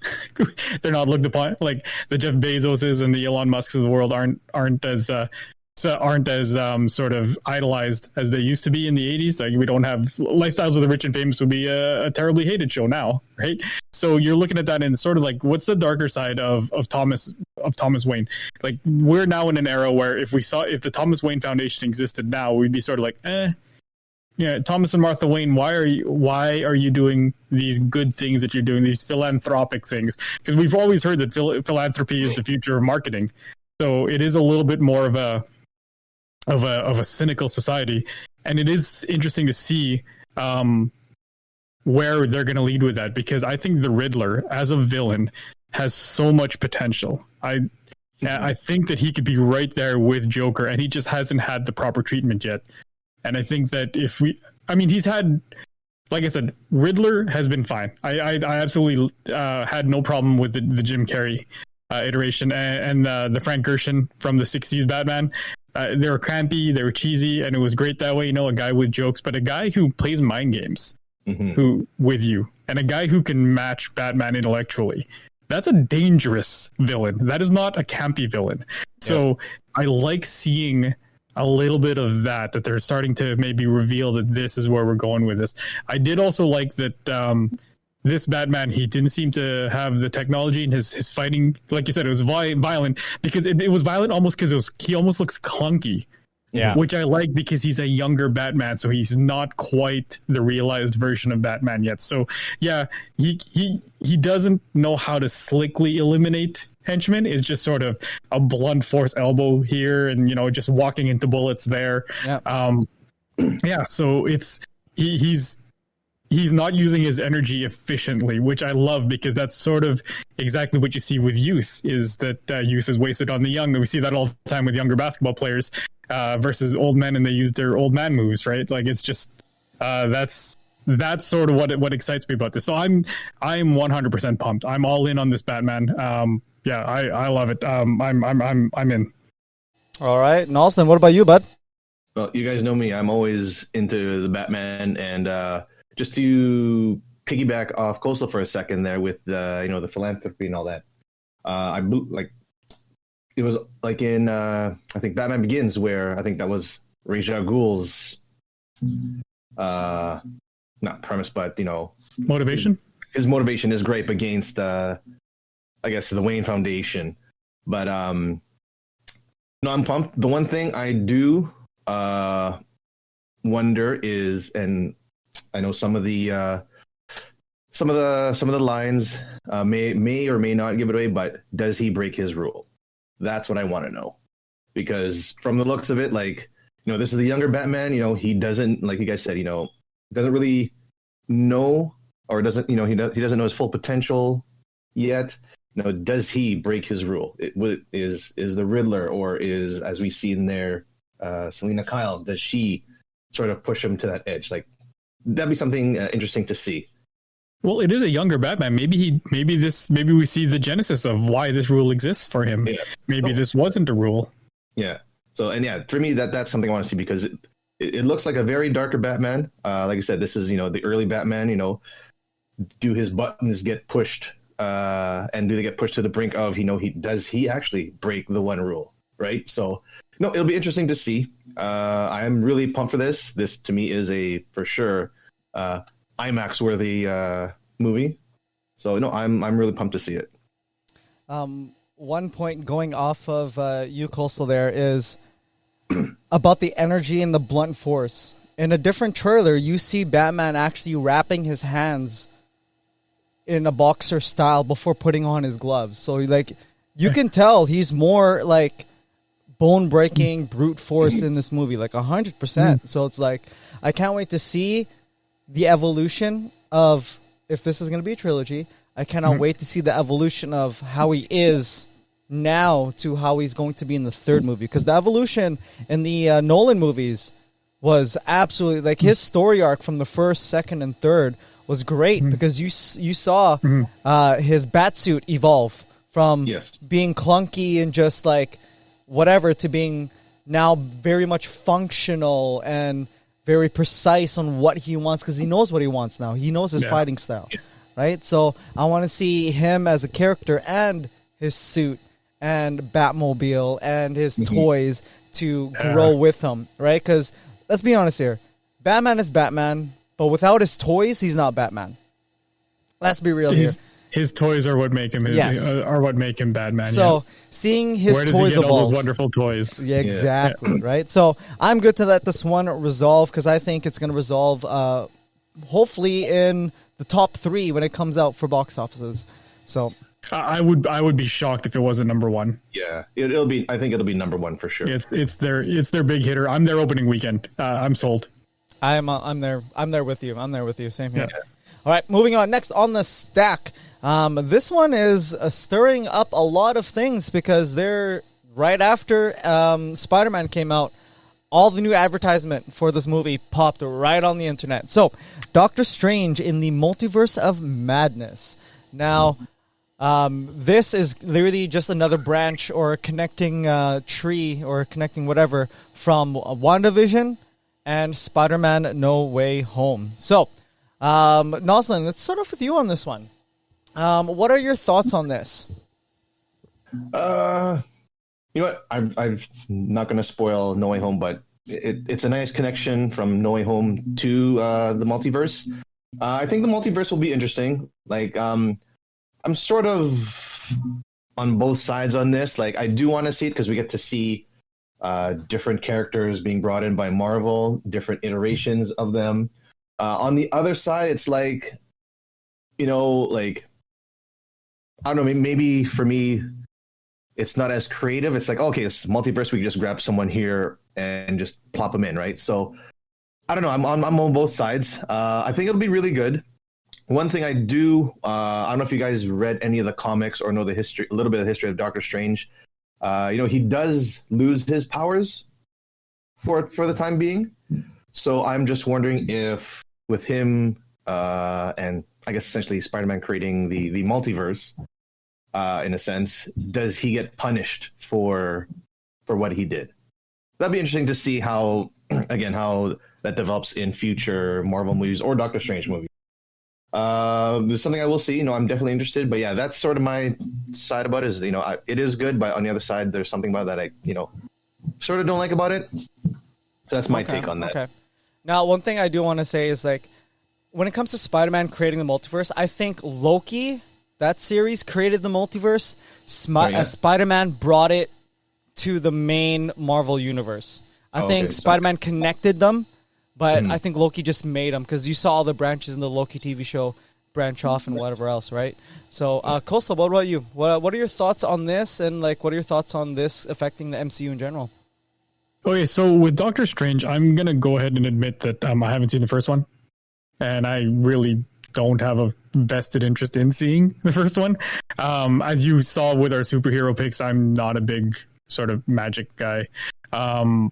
They're not looked upon like the Jeff Bezoses and the Elon Musks of the world aren't as sort of idolized as they used to be in the 80s. Like, we don't have Lifestyles of the Rich and Famous would be a terribly hated show now, right? So you're looking at that and sort of like, what's the darker side of Thomas Wayne? Like, we're now in an era where if the Thomas Wayne Foundation existed now, we'd be sort of like, yeah, Thomas and Martha Wayne, why are you doing these good things that you're doing, these philanthropic things? Because we've always heard that philanthropy is the future of marketing. So it is a little bit more of a cynical society, and it is interesting to see where they're going to lead with that, because I think the Riddler as a villain has so much potential. I think that he could be right there with Joker, and he just hasn't had the proper treatment yet. And I think that he's had, like I said, Riddler has been fine. I absolutely had no problem with the Jim Carrey iteration and the Frank Gorshin from the 60s Batman. They were crampy, they were cheesy, and it was great that way. A guy with jokes, but a guy who plays mind games who with you, and a guy who can match Batman intellectually. That's a dangerous villain. That is not a campy villain. So I like seeing a little bit of that they're starting to maybe reveal that this is where we're going with this. I did also like that this Batman, he didn't seem to have the technology in his fighting. Like you said, it was violent, because it was violent almost because he almost looks clunky. Yeah, which I like, because he's a younger Batman, so he's not quite the realized version of Batman yet. So yeah, he doesn't know how to slickly eliminate henchmen. It's just sort of a blunt force elbow here, and just walking into bullets there. Yeah. So it's he's not using his energy efficiently, which I love, because that's sort of exactly what you see with youth, is that youth is wasted on the young. We see that all the time with younger basketball players versus old men, and they use their old man moves, right? Like, it's just that's sort of what excites me about this. So I'm 100% pumped. I'm all in on this Batman. I love it. I'm in. All right, Noslen, what about you, bud? Well, you guys know me. I'm always into the Batman, and just to piggyback off Coastal for a second there with the philanthropy and all that. It was like in I think Batman Begins, where I think that was Ra's al Ghul's not premise, but motivation. His motivation is great against I guess the Wayne Foundation. But I'm pumped. The one thing I do wonder is, and I know some of the lines may or may not give it away, but does he break his rule? That's what I want to know, because from the looks of it, this is the younger Batman. He doesn't, like you guys said, doesn't really know, or doesn't, he doesn't know his full potential yet. Does he break his rule? Is the Riddler, or is, as we see in there, Selena Kyle, does she sort of push him to that edge? That'd be something interesting to see. Well, it is a younger Batman. Maybe we see the genesis of why this rule exists for him. Yeah. Maybe this wasn't a rule. Yeah. So, and yeah, for me, that's something I want to see, because it looks like a very darker Batman. Like I said, this is, the early Batman, do his buttons get pushed, and do they get pushed to the brink of, does he actually break the one rule? Right. So, it'll be interesting to see. I'm really pumped for this. This to me is for sure, IMAX worthy movie. So I'm really pumped to see it. One point going off of you, Coastal, there is about the energy and the blunt force. In a different trailer, you see Batman actually wrapping his hands in a boxer style before putting on his gloves. So like you can tell he's more like bone breaking brute force in this movie, like 100%. So it's like I can't wait to see the evolution of, if this is going to be a trilogy, I cannot wait to see the evolution of how he is now to how he's going to be in the third movie. Because the evolution in the Nolan movies was absolutely, like, his story arc from the first, second, and third was great because you saw his batsuit evolve from being clunky and just like whatever to being now very much functional and very precise on what he wants, because he knows what he wants now. He knows his fighting style, right? So I want to see him as a character and his suit and Batmobile and his toys to grow with him, right? Because let's be honest here, Batman is Batman, but without his toys, he's not Batman. Let's be real here. His toys are what make him are what make him Batman. So seeing his Where does toys he get evolve, all those wonderful toys? Yeah, exactly, right? So I'm good to let this one resolve because I think it's going to resolve hopefully in the top 3 when it comes out for box offices. So I would be shocked if it wasn't number 1. Yeah, it'll be. I think it'll be number 1 for sure. It's their big hitter. I'm their opening weekend. I'm sold. I'm there with you. Same here. Yeah. All right, moving on. Next on the stack. This one is stirring up a lot of things because they're right after Spider-Man came out. All the new advertisement for this movie popped right on the internet. So, Doctor Strange in the Multiverse of Madness. Now, this is literally just another branch or a connecting tree or connecting whatever from WandaVision and Spider-Man No Way Home. So, Noslen, let's start off with you on this one. What are your thoughts on this? You know what? I'm not going to spoil No Way Home, but it's a nice connection from No Way Home to the multiverse. I think the multiverse will be interesting. Like, I'm sort of on both sides on this. Like, I do want to see it because we get to see different characters being brought in by Marvel, different iterations of them. On the other side, it's like, you know, like, I don't know, maybe for me, it's not as creative. It's like, okay, it's multiverse. We can just grab someone here and just plop them in, right? So, I don't know. I'm on both sides. I think it'll be really good. One thing I don't know if you guys read any of the comics or know the history, a little bit of the history of Doctor Strange. You know, he does lose his powers for the time being. So I'm just wondering if with him and I guess essentially Spider-Man creating the multiverse, in a sense, does he get punished for what he did? That'd be interesting to see how that develops in future Marvel movies or Doctor Strange movies. There's something I will see. You know, I'm definitely interested. But yeah, that's sort of my side about it. Is, you know, it is good, but on the other side, there's something about that I, you know, sort of don't like about it. So that's my take on that. Okay. Now, one thing I do want to say is, like, when it comes to Spider-Man creating the multiverse, I think Loki, that series, created the multiverse. Spider-Man brought it to the main Marvel universe. I think Spider-Man connected them, but I think Loki just made them because you saw all the branches in the Loki TV show branch off and whatever else, right? So, Kosa, what about you? What are your thoughts on this, and like, what are your thoughts on this affecting the MCU in general? Okay, so with Doctor Strange, I'm going to go ahead and admit that I haven't seen the first one. And I really don't have a vested interest in seeing the first one. As you saw with our superhero picks, I'm not a big sort of magic guy. I'm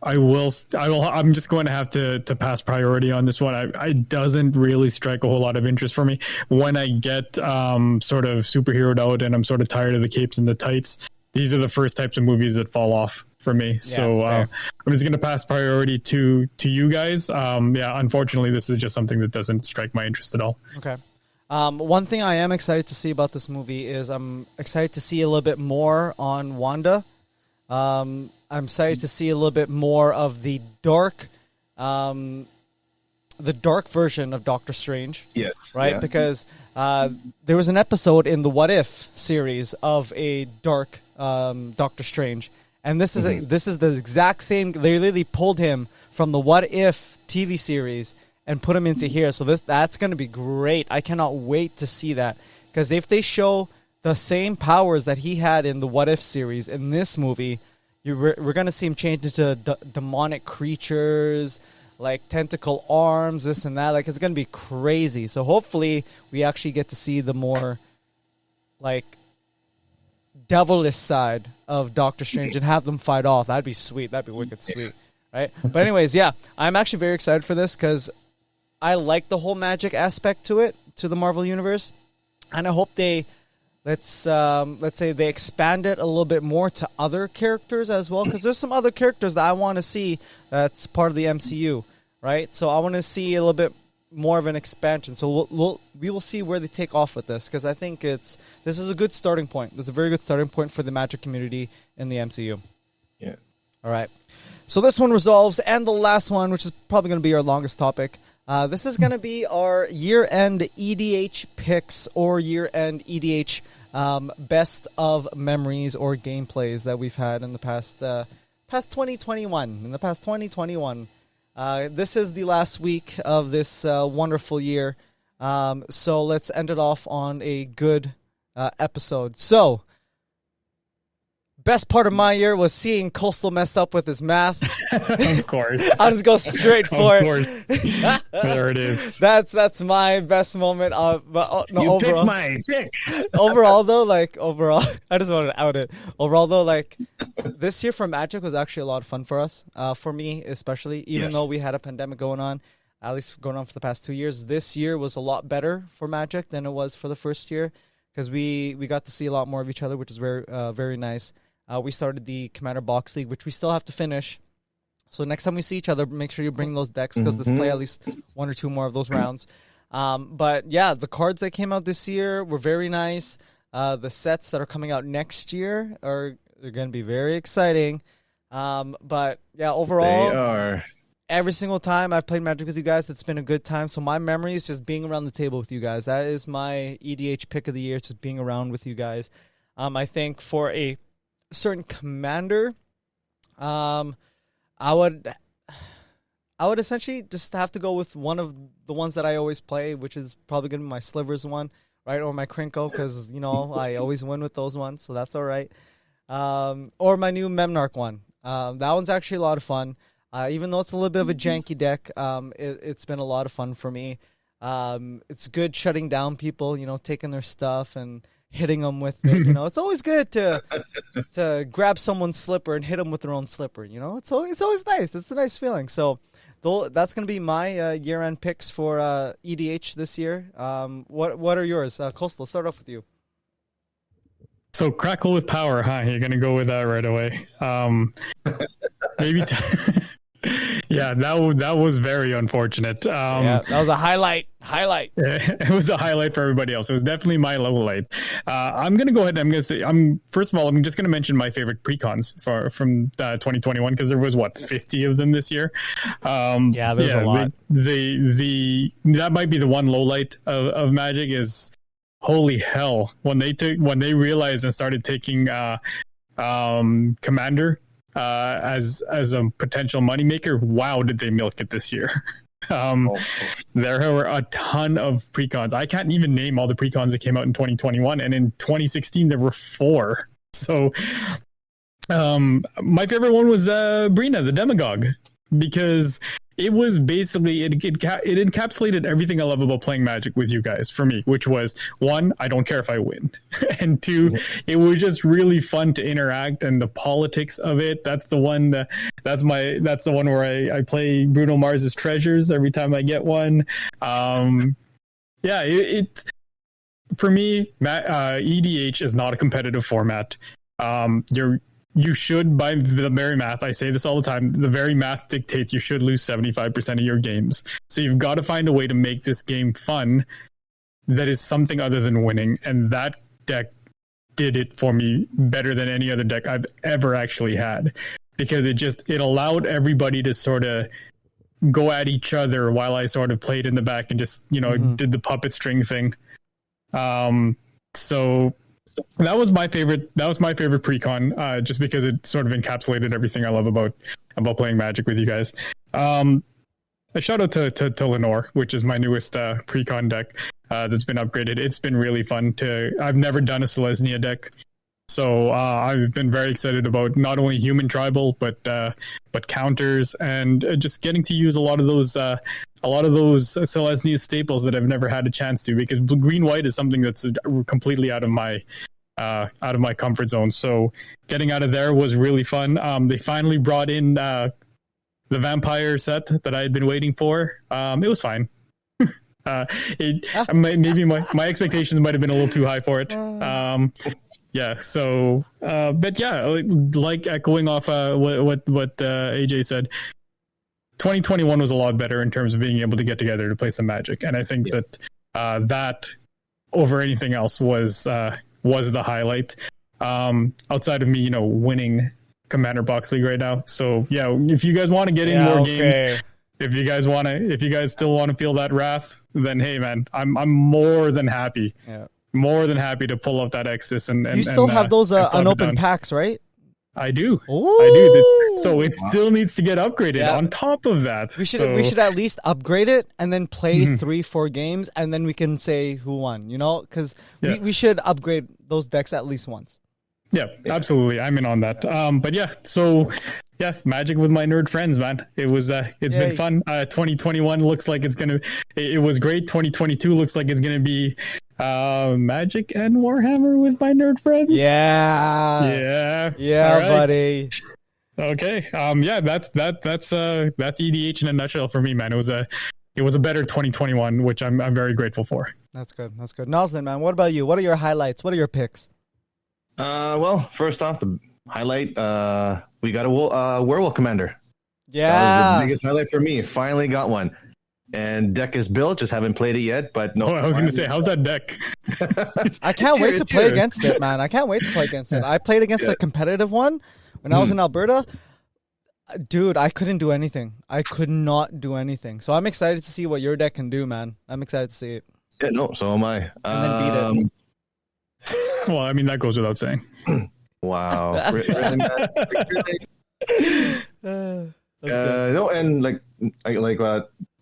just going to have to pass priority on this one. It doesn't really strike a whole lot of interest for me. When I get sort of superheroed out and I'm sort of tired of the capes and the tights, these are the first types of movies that fall off for me. Yeah, so I'm just going to pass priority to you guys. Unfortunately, this is just something that doesn't strike my interest at all. Okay. One thing I am excited to see about this movie is I'm excited to see a little bit more on Wanda. I'm excited to see a little bit more of the dark version of Doctor Strange. Yes. Right? Yeah. Because there was an episode in the What If series of a dark Doctor Strange. And this is the exact same. They literally pulled him from the What If TV series and put him into here. So that's going to be great. I cannot wait to see that, because if they show the same powers that he had in the What If series in this movie, we're going to see him change into demonic creatures, like tentacle arms, this and that. Like, it's going to be crazy. So hopefully we actually get to see the more like devilish side of Doctor Strange and have them fight off. That'd be sweet. That'd be wicked sweet. Right? But anyways, yeah, I'm actually very excited for this because I like the whole magic aspect to it, to the Marvel Universe. And I hope they, let's say they expand it a little bit more to other characters as well, because there's some other characters that I want to see that's part of the MCU, right? So I want to see a little bit more of an expansion. So we will see where they take off with this, because I think this is a good starting point. This is a very good starting point for the magic community in the MCU. Yeah. All right. So this one resolves, and the last one, which is probably going to be our longest topic. This is going to be our year-end EDH picks, or year-end EDH best of memories or gameplays that we've had in the past 2021. In the past 2021. This is the last week of this wonderful year. So let's end it off on a good episode. So, best part of my year was seeing Coastal mess up with his math. Of course. I'll just go straight for it. Of course. There it is. That's my best moment. But no, You overall, pick my pick. overall, I just wanted to out it. Overall, though, this year for Magic was actually a lot of fun for us. For me, especially, even though we had a pandemic going on, at least going on for the past 2 years, this year was a lot better for Magic than it was for the first year, because we got to see a lot more of each other, which is very very nice. We started the Commander Box League, which we still have to finish. So next time we see each other, make sure you bring those decks, because let's play at least 1 or 2 more of those rounds. But yeah, the cards that came out this year were very nice. The sets that are coming out next year they're going to be very exciting. But yeah, overall, They are. every single time I've played Magic with you guys, it's been a good time. So my memory is just being around the table with you guys. That is my EDH pick of the year, just being around with you guys. I think for a certain commander, I would essentially just have to go with one of the ones that I always play, which is probably going to be my Slivers one, right, or my Krinko, because I always win with those ones, so that's all right. Or my new Memnarch one. That one's actually a lot of fun. Even though it's a little bit of a janky deck, it's been a lot of fun for me. It's good shutting down people, taking their stuff and hitting them with it. It's always good to grab someone's slipper and hit them with their own slipper. It's always nice. It's a nice feeling. So that's going to be my year-end picks for EDH this year. What are yours? Coastal, start off with you. So Crackle with Power, huh? You're going to go with that right away. Maybe... Yeah, that was very unfortunate. Yeah, that was a highlight. It was a highlight for everybody else. It was definitely my low light. I'm going to go ahead and I'm going to say, first of all, I'm just going to mention my favorite precons from 2021, because there was 50 of them this year. Yeah, there's a lot. That might be the one low light of Magic is, holy hell, when they realized and started taking Commander as a potential moneymaker. Wow, did they milk it this year? There were a ton of precons. I can't even name all the precons that came out in 2021, and in 2016 there were 4. So my favorite one was Brina, the Demagogue, because it was basically it encapsulated everything I love about playing Magic with you guys for me, which was 1, I don't care if I win, and 2, it was just really fun to interact, and the politics of it. That's the one that's the one where I play Bruno Mars's Treasures every time I get one. It for me, EDH is not a competitive format. You should, by the very math, I say this all the time, the very math dictates you should lose 75% of your games. So you've got to find a way to make this game fun that is something other than winning. And that deck did it for me better than any other deck I've ever actually had. Because it allowed everybody to sort of go at each other while I sort of played in the back and just, did the puppet string thing. So... That was my favorite precon, just because it sort of encapsulated everything I love about playing Magic with you guys. a shout out to Lenore, which is my newest pre-con deck that's been upgraded. It's been really fun I've never done a Selesnya deck. So I've been very excited about not only human tribal, but counters, and just getting to use a lot of those Selesnya staples that I've never had a chance to, because green white is something that's completely out of my comfort zone. So getting out of there was really fun. They finally brought in the vampire set that I had been waiting for. It was fine. Maybe my expectations might have been a little too high for it. Yeah. So, but yeah, like echoing off what AJ said, 2021 was a lot better in terms of being able to get together to play some Magic, and I think that that over anything else was the highlight. Outside of me, winning Commander Box League right now. So yeah, if you guys want to get in more games, if you guys still want to feel that wrath, then hey man, I'm more than happy. Yeah. More than happy to pull out that Exodus and you still have those unopened packs, right? I do. Ooh. I do. So it still needs to get upgraded on top of that. We should at least upgrade it and then play 3-4 games, and then we can say who won, because we should upgrade those decks at least once. Yeah, absolutely. I'm in on that. But yeah, so yeah, Magic with my nerd friends, man. It's been fun. 2021 looks like it was great. 2022 looks like it's gonna be Magic and Warhammer with my nerd friends. Yeah, right. Buddy. Okay. Yeah, that's EDH in a nutshell for me, man. It was a better 2021, which I'm very grateful for. That's good. Noslen, man, what about you? What are your highlights? What are your picks? Well, first off, the highlight, we got a Werewolf Commander. Yeah. That was the biggest highlight for me. Finally got one. And deck is built, just haven't played it yet, but no. Oh, I was going to say, how's that deck? I can't wait to play against it, man. I can't wait to play against it. I played against a competitive one when I was in Alberta. Dude, I couldn't do anything. I could not do anything. So I'm excited to see what your deck can do, man. I'm excited to see it. Yeah, no, so am I. And then beat it. Well, I mean, that goes without saying. Wow. Really, no, and like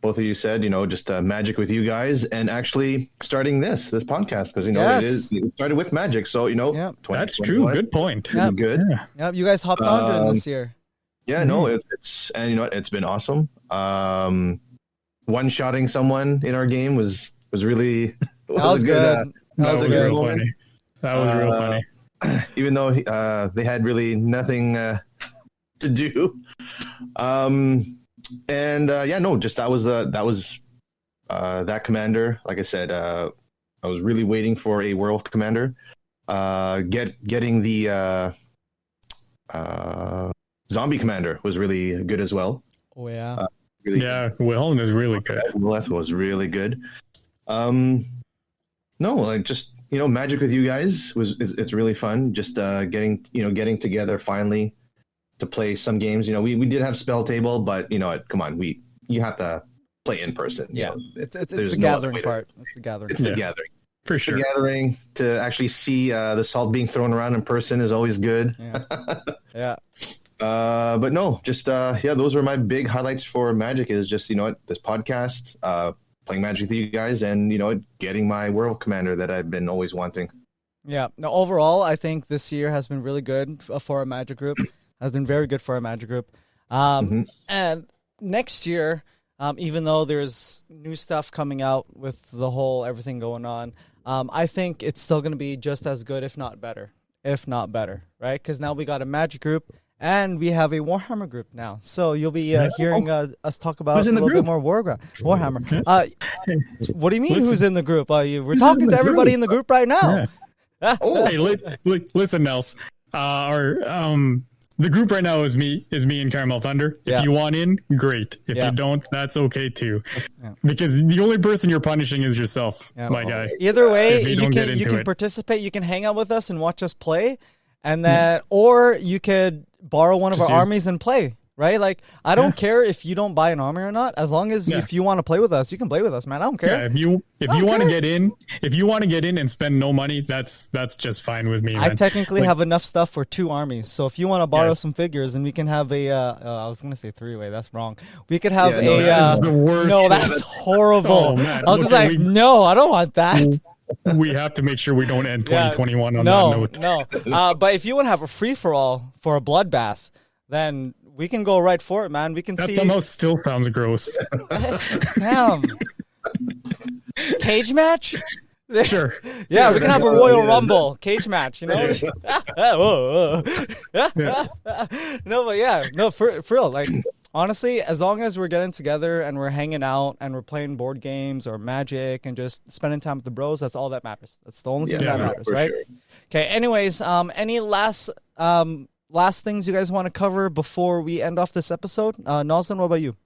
both of you said, just Magic with you guys, and actually starting this podcast, because it started with Magic, so that's true. Good point. Yep. Good. Yeah, you guys hopped on during this year. Yeah, no, it's and it's been awesome. One-shotting someone in our game was really was good. That was real funny. That was real funny. Even though they had really nothing to do. Just that was that commander. Like I said, I was really waiting for a Werewolf Commander. Getting the Zombie Commander was really good as well. Oh yeah. Wilhelm is really good. Wilhelm was really good. Magic with you guys it's really fun. Just getting together finally to play some games. We did have Spell Table, but come on, you have to play in person. Yeah, it's the gathering part. It's the gathering. It's the gathering for sure. The gathering to actually see the salt being thrown around in person is always good. Yeah. But no, just those were my big highlights for Magic. Is just this podcast, playing Magic with you guys, and getting my Werewolf Commander that I've been always wanting. Yeah. No, overall, I think this year has been really good for our Magic group. Has been very good for our Magic group. And next year, even though there's new stuff coming out with the whole everything going on, I think it's still going to be just as good, if not better. Right? Because now we got a Magic group. And we have a Warhammer group now. So you'll be hearing us talk about a little bit more Warhammer. What do you mean who's in the group? We're talking to everybody in the group right now. Yeah. Hey, listen, Nels. The group right now is me and Caramel Thunder. If you want in, great. If you don't, that's okay too. Yeah. Because the only person you're punishing is yourself, my guy. Either way, you can participate. You can hang out with us and watch us play. And then, or you could borrow one of our armies and play, right? Like, I don't care if you don't buy an army or not. As long as if you want to play with us, you can play with us, man. I don't care. Yeah, if you want to get in, and spend no money, that's just fine with me, man. I technically have enough stuff for 2 armies. So if you want to borrow some figures, and we can have a I was going to say 3-way. That's wrong. We could have that is the worst. No, that's horrible. Oh, man. I was just like, no, I don't want that. We have to make sure we don't end 2021 on that note. No. But if you want to have a free-for-all for a bloodbath, then we can go right for it, man. We can that see. That somehow still sounds gross. Damn. Cage match? Sure. Yeah, we can have a Royal Rumble cage match, you know? No, for real. Like, honestly, as long as we're getting together and we're hanging out and we're playing board games or Magic and just spending time with the bros, that's all that matters. That's the only thing that matters, right? Sure. Okay, anyways, any last things you guys want to cover before we end off this episode? Noslen, what about you?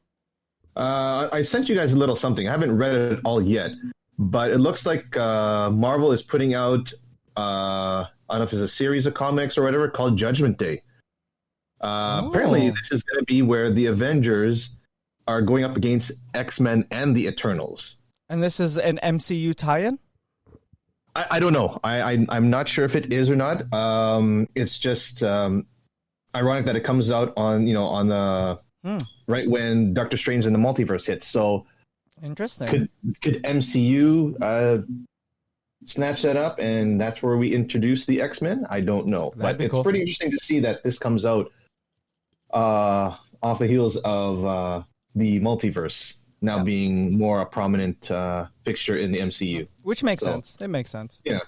I sent you guys a little something. I haven't read it all yet, but it looks like Marvel is putting out, I don't know if it's a series of comics or whatever, called Judgment Day. Apparently, this is going to be where the Avengers are going up against X-Men and the Eternals. And this is an MCU tie-in? I don't know. I'm not sure if it is or not. It's just ironic that it comes out on the right when Doctor Strange and the Multiverse hits. So interesting. Could MCU snatch that up, and that's where we introduce the X-Men? I don't know, but it's pretty interesting to see that this comes out off the heels of the Multiverse now being more a prominent fixture in the MCU. Which makes sense. It makes sense. Yeah.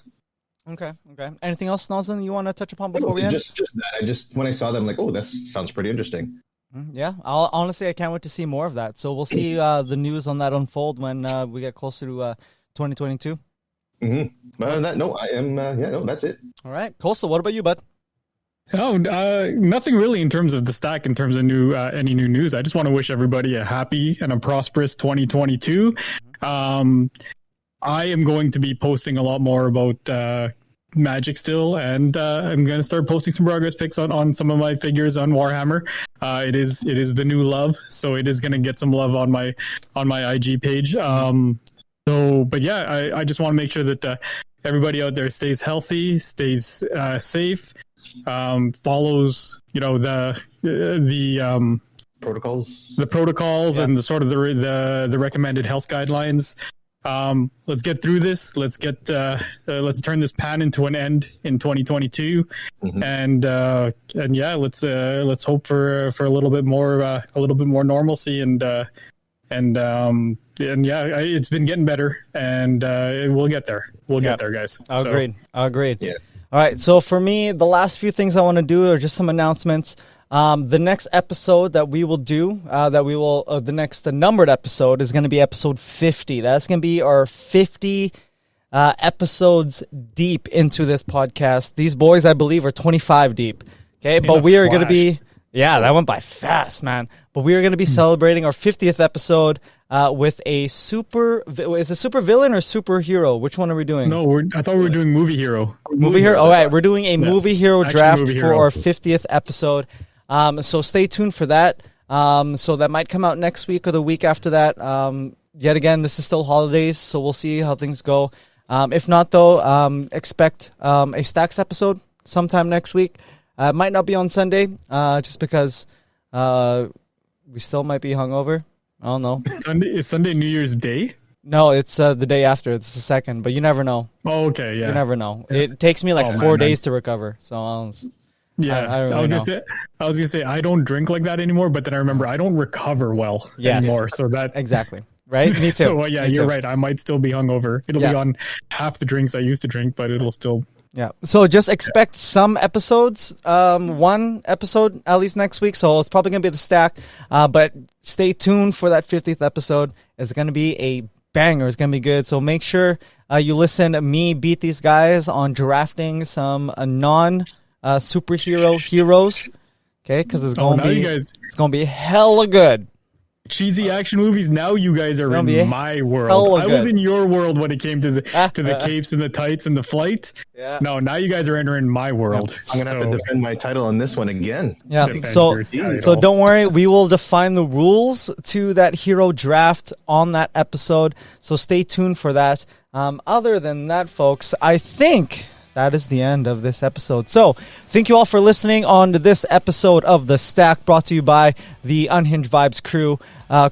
Okay. Anything else, Noslen, you want to touch upon before we end? Just that. When I saw that, I'm like, oh, that sounds pretty interesting. Yeah. Honestly, I can't wait to see more of that. So we'll see the news on that unfold when we get closer to 2022. Mm-hmm. Other than that, no, I am. That's it. All right. Coastal, what about you, bud? Oh, nothing really in terms of the stack, in terms of any new news. I just want to wish everybody a happy and a prosperous 2022. I am going to be posting a lot more about Magic still, and I'm going to start posting some progress pics on some of my figures on Warhammer. It is the new love, so it is going to get some love on my IG page. But yeah, I just want to make sure that everybody out there stays healthy, stays safe, follows the protocols and the sort of the recommended health guidelines. Let's get through this. Let's turn this pan into an end in 2022, and yeah, let's hope for a little bit more normalcy and yeah, it's been getting better, and we'll get there. We'll get there, guys. Agreed. Yeah. All right. So for me, the last few things I want to do are just some announcements. The next episode that we will do, the next numbered episode is going to be episode 50. That's going to be our 50 episodes deep into this podcast. These boys, I believe, are 25 deep. Okay, but we are going to be. Yeah, that went by fast, man. But we are going to be celebrating our 50th episode with a super... Is it super villain or superhero? Which one are we doing? No, I thought we were doing movie hero. Movie hero? All right, we're doing a movie hero draft for our 50th episode. So stay tuned for that. So that might come out next week or the week after that. Yet again, this is still holidays, so we'll see how things go. If not, though, expect a Stacks episode sometime next week. It might not be on Sunday, just because we still might be hungover. I don't know. Is Sunday New Year's Day? No, it's the day after. It's the 2nd, but you never know. Oh, okay, yeah. You never know. It takes me like 4 days to recover, so yeah. I was gonna say I don't drink like that anymore, but then I remember I don't recover well anymore. So that exactly. Right? Me too. So yeah, you're right. I might still be hungover. It'll be on half the drinks I used to drink, but it'll still. Yeah. So just expect some episodes, one episode at least next week. So it's probably going to be the stack. But stay tuned for that 50th episode. It's going to be a banger. It's going to be good. So make sure you listen to me beat these guys on drafting some superhero heroes. Okay? Because it's going to be hella good. cheesy action movies. Now you guys are in my world. I was in your world when it came to the capes and the tights and the flight. Yeah. No, now you guys are entering my world. I'm gonna have to defend my title on this one again. Yeah. So don't worry, we will define the rules to that hero draft on that episode. So stay tuned for that. Other than that, folks, I think that is the end of this episode. So thank you all for listening on to this episode of The Stack, brought to you by the Unhinged Vibes crew.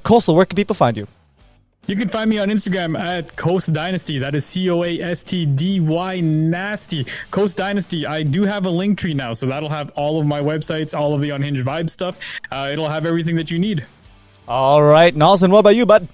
Coastal, where can people find you? You can find me on Instagram at Coast Dynasty. That is COASTDY nasty. Coast Dynasty. I do have a link tree now, so that'll have all of my websites, all of the Unhinged Vibe stuff. It'll have everything that you need. All right, Noslen, what about you, bud?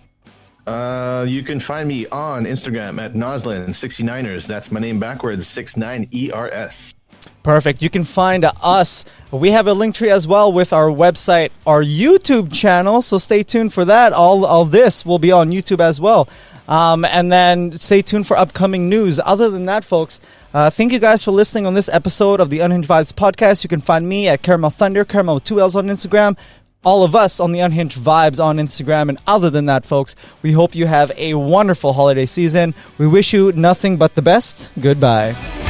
You can find me on Instagram at Noslen69ers. That's my name backwards, 69ERS. Perfect. You can find us. We have a link tree as well with our website, our YouTube channel. So stay tuned for that. All of this will be on YouTube as well. And then stay tuned for upcoming news. Other than that, folks, thank you guys for listening on this episode of the Unhinged Vibes podcast. You can find me at Caramel Thunder, Caramel with 2 L's on Instagram. All of us on the Unhinged Vibes on Instagram. And other than that, folks, we hope you have a wonderful holiday season. We wish you nothing but the best. Goodbye.